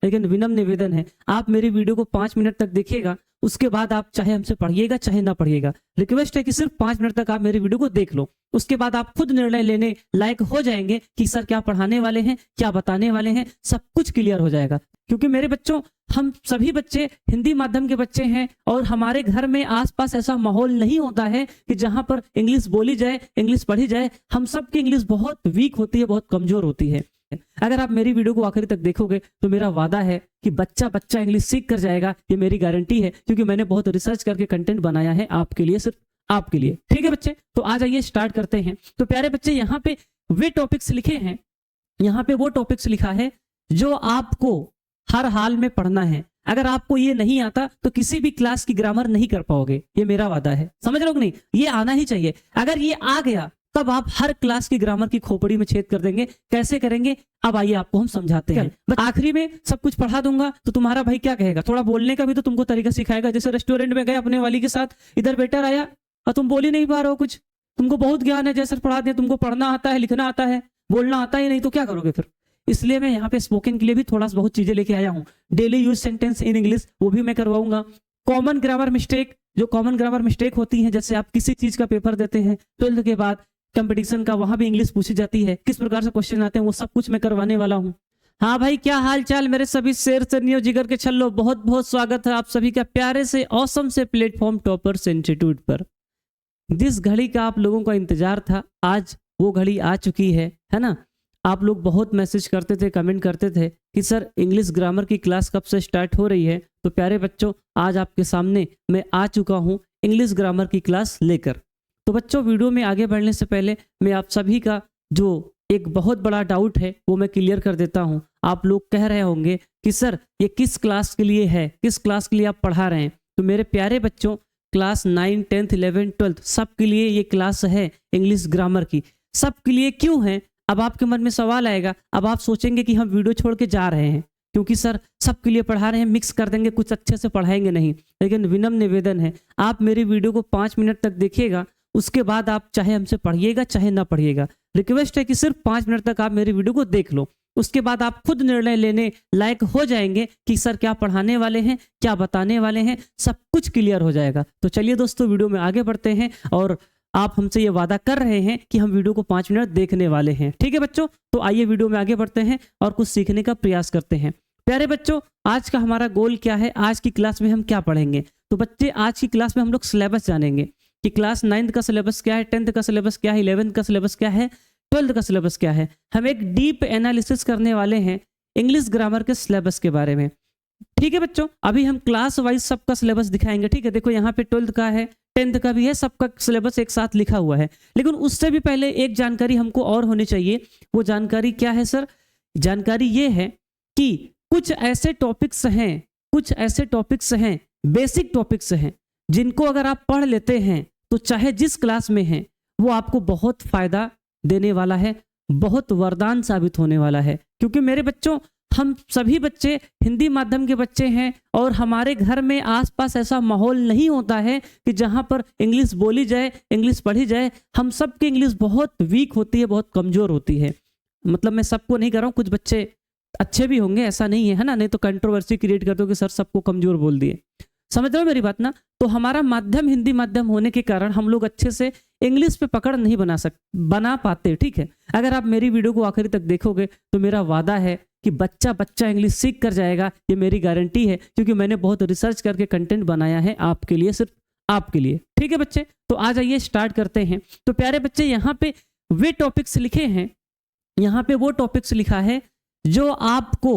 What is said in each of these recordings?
लेकिन विनम्र निवेदन है, आप मेरी वीडियो को 5 मिनट तक देखिएगा, उसके बाद आप चाहे हमसे पढ़िएगा चाहे ना पढ़िएगा। रिक्वेस्ट है कि सिर्फ 5 मिनट तक आप मेरी वीडियो को देख लो, उसके बाद आप खुद निर्णय लेने लायक हो जाएंगे कि सर क्या पढ़ाने वाले हैं, क्या बताने वाले हैं, सब कुछ क्लियर हो जाएगा। क्योंकि मेरे बच्चों, हम सभी बच्चे हिंदी माध्यम के बच्चे हैं और हमारे घर में आसपास ऐसा माहौल नहीं होता है कि जहां पर इंग्लिश बोली जाए, इंग्लिश पढ़ी जाए। हम सब की इंग्लिश बहुत वीक होती है, बहुत कमजोर होती है। अगर आप मेरी वीडियो को आखिरी तक देखोगे तो मेरा वादा है कि बच्चा बच्चा इंग्लिश सीख कर जाएगा, ये मेरी गारंटी है, क्योंकि मैंने बहुत रिसर्च करके कंटेंट बनाया है आपके लिए, सिर्फ आपके लिए। ठीक है बच्चे, तो आ जाइए स्टार्ट करते हैं। तो प्यारे बच्चे, यहाँ पे वे टॉपिक्स लिखे हैं, यहाँ पे वो टॉपिक्स लिखा है जो आपको हर हाल में पढ़ना है। अगर आपको ये नहीं आता तो किसी भी क्लास की ग्रामर नहीं कर पाओगे, ये मेरा वादा है। समझ रहे हो कि नहीं? ये आना ही चाहिए। अगर ये आ गया तब आप हर क्लास की ग्रामर की खोपड़ी में छेद कर देंगे। कैसे करेंगे, अब आइए आपको हम समझाते हैं। बस आखिरी में सब कुछ पढ़ा दूंगा तो तुम्हारा भाई क्या कहेगा, थोड़ा बोलने का भी तो तुमको तरीका सिखाएगा। जैसे रेस्टोरेंट में गए अपने वाली के साथ, इधर वेटर आया और तुम बोल ही नहीं पा रहे हो कुछ, तुमको बहुत ज्ञान है, जैसे पढ़ा दिया, तुमको पढ़ना आता है, लिखना आता है, बोलना आता ही नहीं, तो क्या करोगे फिर? इसलिए मैं यहाँ पे स्पोकन के लिए भी थोड़ा बहुत चीजें लेके आया हूँ। Daily use sentence in English वो भी मैं करवाऊंगा। कॉमन ग्रामर मिस्टेक, जो कॉमन ग्रामर मिस्टेक होती है, जैसे आप किसी चीज का पेपर देते हैं 12th के बाद कंपटीशन का, वहां भी इंग्लिश पूछी जाती है, किस प्रकार से क्वेश्चन आते हैं, वो सब कुछ मैं करवाने वाला हूँ। हाँ भाई, क्या हाल चाल मेरे सभी शेर से नियो जिगर के छल्लो, बहुत बहुत स्वागत है आप सभी का प्यारे से ऑसम से प्लेटफॉर्म टॉपर्स इंस्टीट्यूट पर। जिस घड़ी का आप लोगों का इंतजार था, आज वो घड़ी आ चुकी है ना। आप लोग बहुत मैसेज करते थे, कमेंट करते थे कि सर इंग्लिश ग्रामर की क्लास कब से स्टार्ट हो रही है। तो प्यारे बच्चों, आज आपके सामने मैं आ चुका हूँ इंग्लिश ग्रामर की क्लास लेकर। तो बच्चों, वीडियो में आगे बढ़ने से पहले मैं आप सभी का जो एक बहुत बड़ा डाउट है वो मैं क्लियर कर देता हूँ। आप लोग कह रहे होंगे कि सर ये किस क्लास के लिए है, किस क्लास के लिए आप पढ़ा रहे हैं। तो मेरे प्यारे बच्चों, क्लास 9, 10th, 11th, 12th सब के लिए ये क्लास है इंग्लिश ग्रामर की। सब के लिए क्यों है? अब आपके मन में सवाल आएगा, अब आप सोचेंगे कि हम वीडियो छोड़ के जा रहे हैं क्योंकि सर सबके लिए पढ़ा रहे हैं, मिक्स कर देंगे, कुछ अच्छे से पढ़ाएंगे नहीं। लेकिन विनम्र निवेदन है, आप मेरी वीडियो को 5 मिनट तक देखिएगा, उसके बाद आप चाहे हमसे पढ़िएगा चाहे ना पढ़िएगा। रिक्वेस्ट है कि सिर्फ 5 मिनट तक आप मेरी वीडियो को देख लो, उसके बाद आप खुद निर्णय लेने लायक हो जाएंगे कि सर क्या पढ़ाने वाले हैं, क्या बताने वाले हैं, सब कुछ क्लियर हो जाएगा। तो चलिए दोस्तों, वीडियो में आगे बढ़ते हैं और आप हमसे ये वादा कर रहे हैं कि हम वीडियो को 5 मिनट देखने वाले हैं। ठीक है बच्चों, तो आइए वीडियो में आगे बढ़ते हैं और कुछ सीखने का प्रयास करते हैं। प्यारे बच्चों, आज का हमारा गोल क्या है, आज की क्लास में हम क्या पढ़ेंगे? तो बच्चे, आज की क्लास में हम लोग सिलेबस जानेंगे कि क्लास 9th का सिलेबस क्या है, 10th का सिलेबस क्या है, 11th का सिलेबस क्या है, 12th का सिलेबस क्या है। हम एक डीप एनालिसिस करने वाले हैं इंग्लिश ग्रामर के सिलेबस के बारे में। ठीक है बच्चों, अभी हम क्लास वाइज सबका सिलेबस दिखाएंगे। ठीक है, देखो यहाँ पे 12th का है, 10th का भी है, सबका सिलेबस एक साथ लिखा हुआ है। लेकिन उससे भी पहले एक जानकारी हमको और होनी चाहिए। वो जानकारी क्या है सर? जानकारी ये है कि कुछ ऐसे टॉपिक्स हैं, बेसिक टॉपिक्स हैं, जिनको अगर आप पढ़ लेते हैं तो चाहे जिस क्लास में हैं वो आपको बहुत फायदा देने वाला है, बहुत वरदान साबित होने वाला है। क्योंकि मेरे बच्चों, हम सभी बच्चे हिंदी माध्यम के बच्चे हैं और हमारे घर में आसपास ऐसा माहौल नहीं होता है कि जहां पर इंग्लिश बोली जाए, इंग्लिश पढ़ी जाए। हम सब की इंग्लिश बहुत वीक होती है, बहुत कमजोर होती है। मतलब मैं सबको नहीं कर रहा हूँ, कुछ बच्चे अच्छे भी होंगे, ऐसा नहीं है ना, नहीं तो कंट्रोवर्सी क्रिएट कर दो कि सर सबको कमजोर बोल दिए। समझ रहे हो मेरी बात ना? तो हमारा माध्यम हिंदी माध्यम होने के कारण हम लोग अच्छे से इंग्लिश पे पकड़ नहीं बना पाते। ठीक है, अगर आप मेरी वीडियो को आखिरी तक देखोगे तो मेरा वादा है कि बच्चा बच्चा इंग्लिश सीख कर जाएगा, ये मेरी गारंटी है, क्योंकि मैंने बहुत रिसर्च करके कंटेंट बनाया है आपके लिए, सिर्फ आपके लिए। ठीक है बच्चे, तो आ जाइए स्टार्ट करते हैं। तो प्यारे बच्चे, यहाँ पे वे टॉपिक्स लिखे हैं, यहाँ पे वो टॉपिक्स लिखा है जो आपको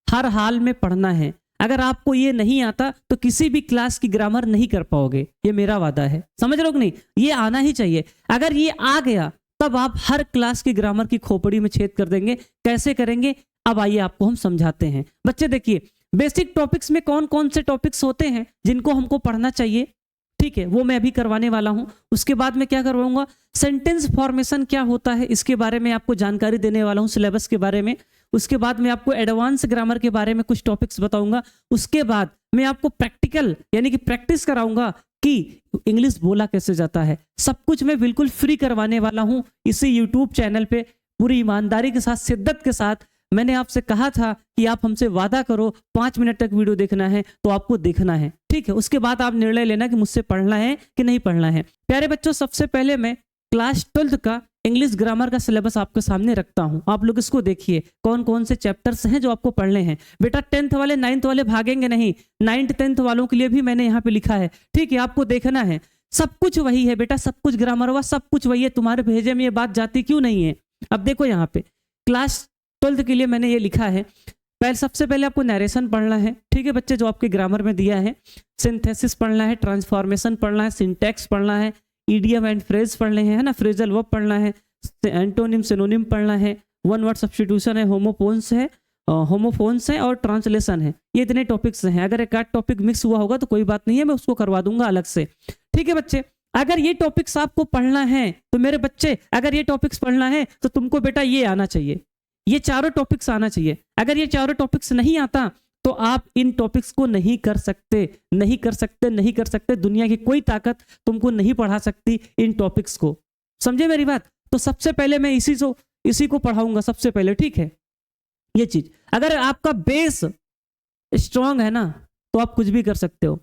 हर हाल में पढ़ना है। अगर आपको ये नहीं आता तो किसी भी क्लास की ग्रामर नहीं कर पाओगे, ये मेरा वादा है। समझ रहे हो कि नहीं? ये आना ही चाहिए। अगर ये आ गया तब आप हर क्लास की ग्रामर की खोपड़ी में छेद कर देंगे। कैसे करेंगे, अब आइए आपको हम समझाते हैं। बच्चे देखिए, बेसिक टॉपिक्स में कौन कौन से टॉपिक्स होते हैं जिनको हमको पढ़ना चाहिए, ठीक है, वो मैं अभी करवाने वाला हूं। उसके बाद मैं क्या करवाऊंगा, सेंटेंस फॉर्मेशन क्या होता है इसके बारे में आपको जानकारी देने वाला हूं, सिलेबस के बारे में। उसके बाद मैं आपको एडवांस ग्रामर के बारे में कुछ टॉपिक्स बताऊंगा। उसके बाद मैं आपको प्रैक्टिकल यानी कि प्रैक्टिस कराऊंगा कि इंग्लिश बोला कैसे जाता है। सब कुछ मैं बिल्कुल फ्री करवाने वाला हूं इसी यूट्यूब चैनल पे, पूरी ईमानदारी के साथ, शिद्दत के साथ। मैंने आपसे कहा था कि आप हमसे वादा करो 5 मिनट तक वीडियो देखना है तो आपको देखना है, ठीक है। उसके बाद आप निर्णय लेना कि मुझसे पढ़ना है कि नहीं पढ़ना है। प्यारे बच्चों, सबसे पहले मैं क्लास 12th का इंग्लिश ग्रामर का सिलेबस आपके सामने रखता हूं। आप लोग इसको देखिए कौन कौन से चैप्टर्स हैं जो आपको पढ़ने हैं। बेटा 10th वाले 9th वाले भागेंगे नहीं, 9th 10th वालों के लिए भी मैंने यहाँ पे लिखा है, ठीक है। आपको देखना है, सब कुछ वही है बेटा, सब कुछ ग्रामर हुआ, सब कुछ वही है। तुम्हारे भेजे में ये बात जाती क्यों नहीं है? अब देखो यहाँ पे क्लास 12th के लिए मैंने ये लिखा है। सबसे पहले आपको नरेशन पढ़ना है, ठीक है बच्चे, जो आपके ग्रामर में दिया है। सिंथेसिस पढ़ना है, ट्रांसफॉर्मेशन पढ़ना है, सिंटैक्स पढ़ना है, इडियम एंड फ्रेज पढ़ने हैं, है ना, फ्रेजल वर्ब पढ़ना है, एंटोनिम सिनोनिम पढ़ना है, वन वर्ड सब्स्टिट्यूशन है, होमोफोन्स है और ट्रांसलेशन है। ये इतने टॉपिक्स हैं। अगर एक आध टॉपिक मिक्स हुआ होगा तो कोई बात नहीं है, मैं उसको करवा दूंगा अलग से, ठीक है बच्चे। अगर ये टॉपिक्स आपको पढ़ना है तो मेरे बच्चे, अगर ये टॉपिक्स पढ़ना है तो तुमको बेटा ये आना चाहिए, ये चारों टॉपिक्स आना चाहिए। अगर ये चारों टॉपिक्स नहीं आता तो आप इन टॉपिक्स को नहीं कर सकते, नहीं कर सकते, नहीं कर सकते। दुनिया की कोई ताकत तुमको नहीं पढ़ा सकती इन टॉपिक्स को, समझे मेरी बात? तो सबसे पहले मैं इसी को पढ़ाऊंगा सबसे पहले, ठीक है। ये चीज, अगर आपका बेस स्ट्रांग है ना तो आप कुछ भी कर सकते हो।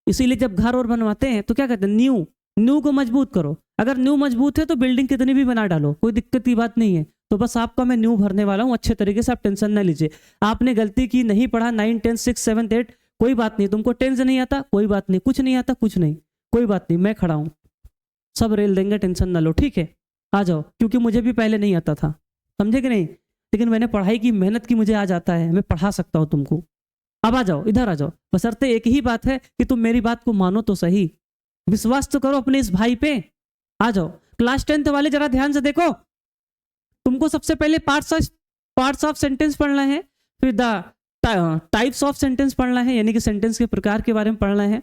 इसीलिए जब घर और बनवाते हैं तो क्या कहते हैं, न्यू को मजबूत करो। अगर न्यू मजबूत है तो बिल्डिंग कितनी भी बना डालो, कोई दिक्कत की बात नहीं है। तो बस आपका मैं न्यू भरने वाला हूँ अच्छे तरीके से, आप टेंशन ना लीजिए। आपने गलती की, नहीं पढ़ा 9, 10, 6, 7, 8, कोई बात नहीं। तुमको 10 नहीं आता, कोई बात नहीं। कुछ नहीं आता, कुछ नहीं, कोई बात नहीं, मैं खड़ा हूँ, सब रेल देंगे, टेंशन ना लो, ठीक है। आ जाओ, क्योंकि मुझे भी पहले नहीं आता था, समझे कि नहीं, लेकिन मैंने पढ़ाई की, मेहनत की, मुझे आज आता है, मैं पढ़ा सकता हूँ तुमको। अब आ जाओ, इधर आ जाओ। बशर्ते एक ही बात है कि तुम मेरी बात को मानो तो सही, विश्वास तो करो अपने इस भाई पे। आ जाओ, क्लास 10th वाले जरा ध्यान से देखो। तुमको सबसे पहले पार्ट्स ऑफ सेंटेंस पढ़ना है, फिर द टाइप्स ऑफ सेंटेंस पढ़ना है, यानी कि सेंटेंस के प्रकार के बारे में पढ़ना है,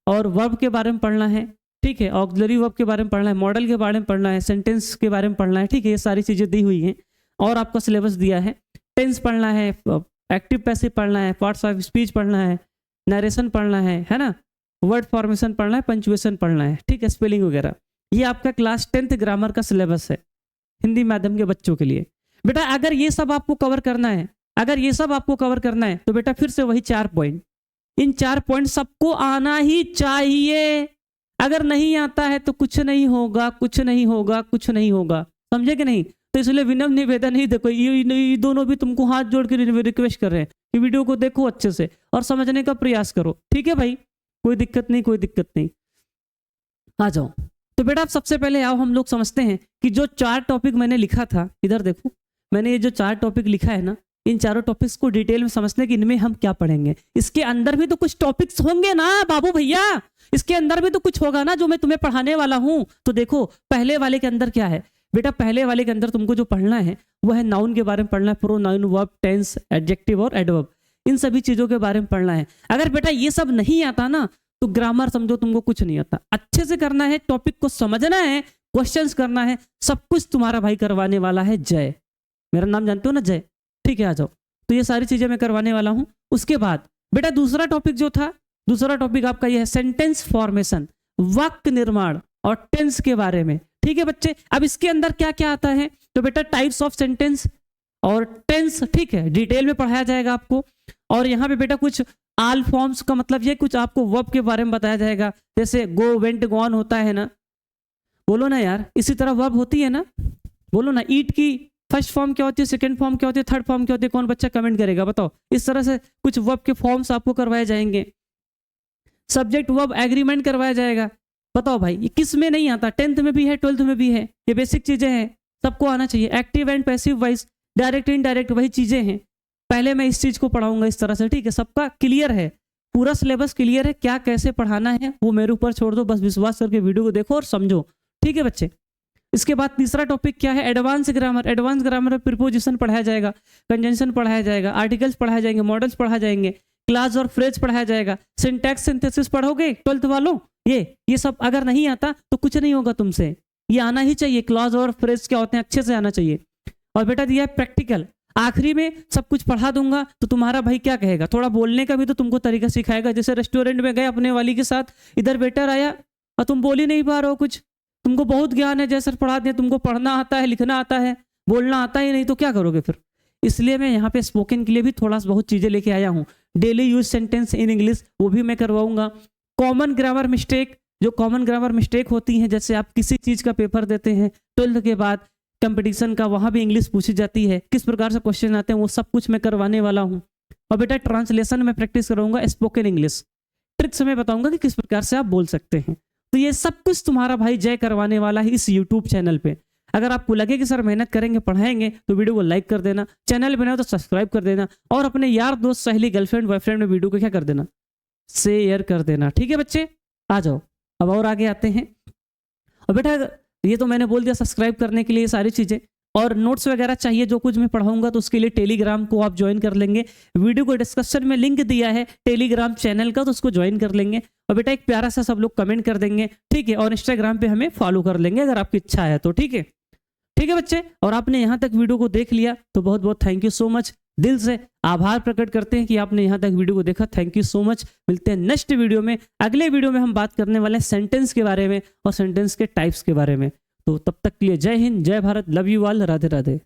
और वर्ब के बारे में पढ़ना है, ठीक है, ऑक्सिलरी वर्ब के बारे में पढ़ना है, मॉडल के बारे में पढ़ना है, सेंटेंस के बारे में पढ़ना है, ठीक है। ये सारी चीजें दी हुई हैं और आपका सिलेबस दिया है। टेंस पढ़ना है, एक्टिव पैसिव पढ़ना है, पार्ट्स ऑफ स्पीच पढ़ना है, नरेशन पढ़ना है ना, वर्ड फॉर्मेशन पढ़ना है, पंचुएशन पढ़ना है, ठीक है, स्पेलिंग वगैरह। ये आपका क्लास 10th ग्रामर का सिलेबस है हिंदी माध्यम के बच्चों के लिए। बेटा अगर ये सब आपको कवर करना है, अगर ये सब आपको कवर करना है तो बेटा फिर से वही 4 पॉइंट, इन 4 पॉइंट सबको आना ही चाहिए। अगर नहीं आता है तो कुछ नहीं होगा, कुछ नहीं होगा, कुछ नहीं होगा, समझे कि नहीं? तो इसलिए विनम्र निवेदन ही, देखो ये दोनों भी तुमको हाथ जोड़ के रिक्वेस्ट कर रहे हैं कि वीडियो को देखो अच्छे से और समझने का प्रयास करो, ठीक है भाई, कोई दिक्कत नहीं, कोई दिक्कत नहीं। आ जाओ। तो बेटा आप सबसे पहले आओ, हम लोग समझते हैं कि जो 4 टॉपिक मैंने लिखा था, इधर देखो, मैंने ये जो 4 टॉपिक लिखा है ना, इन चारों टॉपिक्स को डिटेल में समझने कि इनमें हम क्या पढ़ेंगे। इसके अंदर भी तो कुछ टॉपिक्स होंगे ना बाबू भैया, इसके अंदर भी तो कुछ होगा ना जो मैं तुम्हें पढ़ाने वाला हूं। तो देखो पहले वाले के अंदर क्या है बेटा, पहले वाले के अंदर तुमको जो पढ़ना है वो है नाउन के बारे में पढ़ना है, प्रोनाउन, वर्ब, टेंस, एडजेक्टिव और एडवर्ब, इन सभी चीजों के बारे में पढ़ना है। अगर बेटा ये सब नहीं आता ना तो ग्रामर समझो तुमको कुछ नहीं आता। अच्छे से करना है, टॉपिक को समझना है, क्वेश्चंस करना है, सब कुछ तुम्हारा भाई करवाने वाला है। जय, मेरा नाम जानते हो ना, जय, ठीक है। आ जाओ। तो ये सारी चीजें मैं करवाने वाला हूं। उसके बाद बेटा दूसरा टॉपिक जो था, दूसरा टॉपिक आपका ये है सेंटेंस फॉर्मेशन, वाक्य निर्माण और टेंस के बारे में, ठीक है बच्चे। अब इसके अंदर क्या क्या आता है, तो बेटा टाइप्स ऑफ सेंटेंस और टेंस, ठीक है, डिटेल में पढ़ाया जाएगा आपको। और यहाँ पे बेटा कुछ आल फॉर्म्स का मतलब ये, कुछ आपको वर्ब के बारे में बताया जाएगा, जैसे गो, वेंट, गॉन होता है ना, बोलो ना यार, इसी तरह वर्ब होती है ना, बोलो ना। ईट की फर्स्ट फॉर्म क्या होती है, सेकंड फॉर्म क्या होती है, थर्ड फॉर्म क्या होती है, कौन बच्चा कमेंट करेगा बताओ। इस तरह से कुछ वर्ब के फॉर्म्स आपको करवाए जाएंगे। सब्जेक्ट वर्ब एग्रीमेंट करवाया जाएगा। बताओ भाई ये किस में नहीं आता, 10th में भी है, 12th में भी है, ये बेसिक चीजें हैं, सबको आना चाहिए। Active and passive voice, direct indirect, वही चीजें हैं। पहले मैं इस चीज को पढ़ाऊंगा इस तरह से, ठीक है। सबका क्लियर है, पूरा सिलेबस क्लियर है, क्या कैसे पढ़ाना है वो मेरे ऊपर छोड़ दो, बस विश्वास करके वीडियो को देखो और समझो, ठीक है बच्चे। इसके बाद तीसरा टॉपिक क्या है, एडवांस ग्रामर। एडवांस ग्रामर में प्रीपोजिशन पढ़ाया जाएगा, कंजंक्शन पढ़ाया जाएगा, आर्टिकल्स पढ़ाए जाएंगे, मॉडल्स पढ़ाए जाएंगे, क्लास और फ्रेज पढ़ाया जाएगा, सिंटैक्स सिंथेसिस पढ़ोगे 12th वालों। ये सब अगर नहीं आता तो कुछ नहीं होगा तुमसे, ये आना ही चाहिए। क्लॉज और फ्रेज क्या होते हैं अच्छे से आना चाहिए। और बेटा दिया है प्रैक्टिकल, आखिरी में सब कुछ पढ़ा दूंगा तो तुम्हारा भाई क्या कहेगा, थोड़ा बोलने का भी तो तुमको तरीका सिखाएगा। जैसे रेस्टोरेंट में गए अपने वाली के साथ, इधर वेटर आया और तुम बोल ही नहीं पा रहे हो कुछ, तुमको बहुत ज्ञान है, जैसे पढ़ा दिया, तुमको पढ़ना आता है, लिखना आता है, बोलना आता ही नहीं, तो क्या करोगे फिर। इसलिए मैं यहाँ पे स्पोकन के लिए भी थोड़ा सा बहुत चीज़ें लेके आया हूँ। Daily use sentence in English वो भी मैं करवाऊंगा। कॉमन ग्रामर मिस्टेक, जो कॉमन ग्रामर मिस्टेक होती हैं, जैसे आप किसी चीज़ का पेपर देते हैं 12th के बाद कंपटीशन का, वहाँ भी इंग्लिश पूछी जाती है, किस प्रकार से क्वेश्चन आते हैं, वो सब कुछ मैं करवाने वाला हूँ। और बेटा ट्रांसलेशन में प्रैक्टिस कराऊंगा, स्पोकन इंग्लिश ट्रिक्स में बताऊंगा कि किस प्रकार से आप बोल सकते हैं। तो ये सब कुछ तुम्हारा भाई जय करवाने वाला है इस यूट्यूब चैनल पे। अगर आपको लगे कि सर मेहनत करेंगे पढ़ाएंगे तो वीडियो को लाइक कर देना, चैनल पे नए हो तो सब्सक्राइब कर देना, और अपने यार दोस्त सहेली गर्लफ्रेंड बॉयफ्रेंड में वीडियो को क्या कर देना, शेयर कर देना। ठीक है बच्चे, आ जाओ अब और आगे आते हैं। और बेटा ये तो मैंने बोल दिया सब्सक्राइब करने के लिए सारी चीज़ें, और नोट्स वगैरह चाहिए जो कुछ मैं पढ़ाऊंगा तो उसके लिए टेलीग्राम को आप ज्वाइन कर लेंगे। वीडियो को डिस्क्रिप्शन में लिंक दिया है टेलीग्राम चैनल का, तो उसको ज्वाइन कर लेंगे। और बेटा एक प्यारा सा सब लोग कमेंट कर देंगे, ठीक है, और इंस्टाग्राम पे हमें फॉलो कर लेंगे अगर आपकी इच्छा है तो। ठीक है, ठीक है बच्चे, और आपने यहाँ तक वीडियो को देख लिया तो बहुत बहुत थैंक यू सो मच। दिल से आभार प्रकट करते हैं कि आपने यहाँ तक वीडियो को देखा। Thank you so much. मिलते हैं नेक्स्ट वीडियो में। अगले वीडियो में हम बात करने वाले हैं सेंटेंस के बारे में और सेंटेंस के टाइप्स के बारे में। तो तब तक के लिए जय हिंद, जय Bharat, love you all, Radhe Radhe.